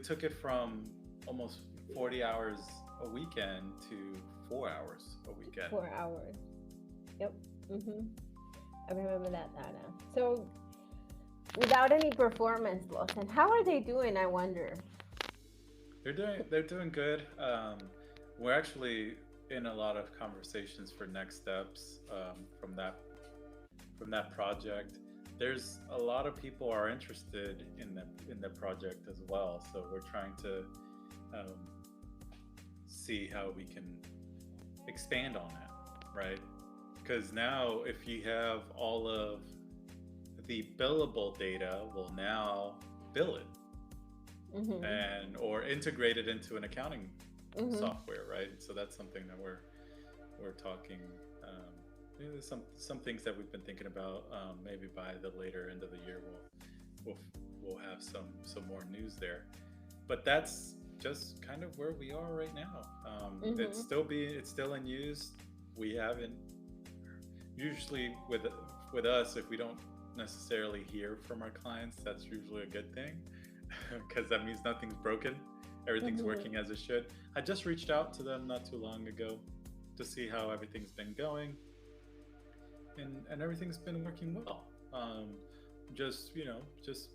took it from almost 40 hours a weekend to 4 hours a weekend. 4 hours. Yep. Mm-hmm. I remember that, Dana. So without any performance loss, and how are they doing? I wonder. They're doing good. We're actually in a lot of conversations for next steps from that project. There's a lot of people are interested in the project as well. So we're trying to um, see how we can expand on that, right? Because now if you have all of the billable data, we'll now bill it Mm-hmm. and or integrate it into an accounting Mm-hmm. software, right? So that's something that we're talking. There's some things that we've been thinking about. Maybe by the later end of the year, we'll we'll have some more news there. But that's just kind of where we are right now. Mm-hmm. It's still in use. We haven't usually with us if we don't necessarily hear from our clients. That's usually a good thing because that means nothing's broken. Everything's Mm-hmm. working as it should. I just reached out to them not too long ago to see how everything's been going, and everything's been working well. Just just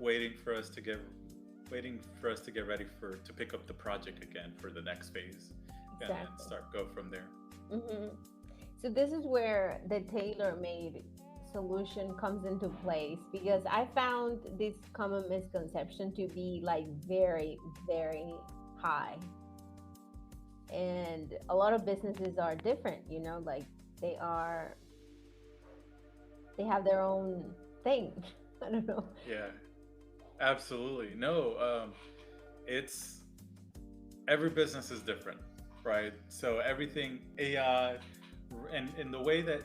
waiting for us to get waiting for us to get ready for to pick up the project again for the next phase, and then Exactly. start go from there. Mm-hmm. So this is where the tailor-made solution comes into place because I found this common misconception to be like very, very high. And a lot of businesses are different, like they are they have their own thing. I don't know. Yeah, absolutely. No, it's every business is different, right? So everything AI, and the way that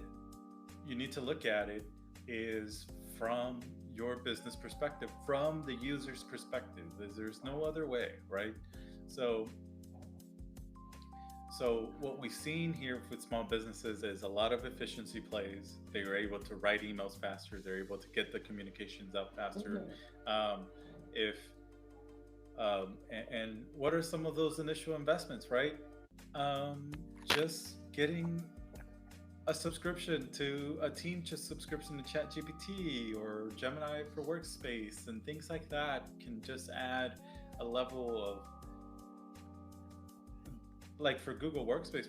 you need to look at it is from your business perspective, from the user's perspective. There's no other way, right? So so what we've seen here with small businesses is a lot of efficiency plays. They are able to write emails faster. They're able to get the communications out faster. Mm-hmm. Um, if and what are some of those initial investments, right? Just getting a subscription to a team, just subscription to ChatGPT or Gemini for Workspace and things like that can just add a level of, like for Google Workspace,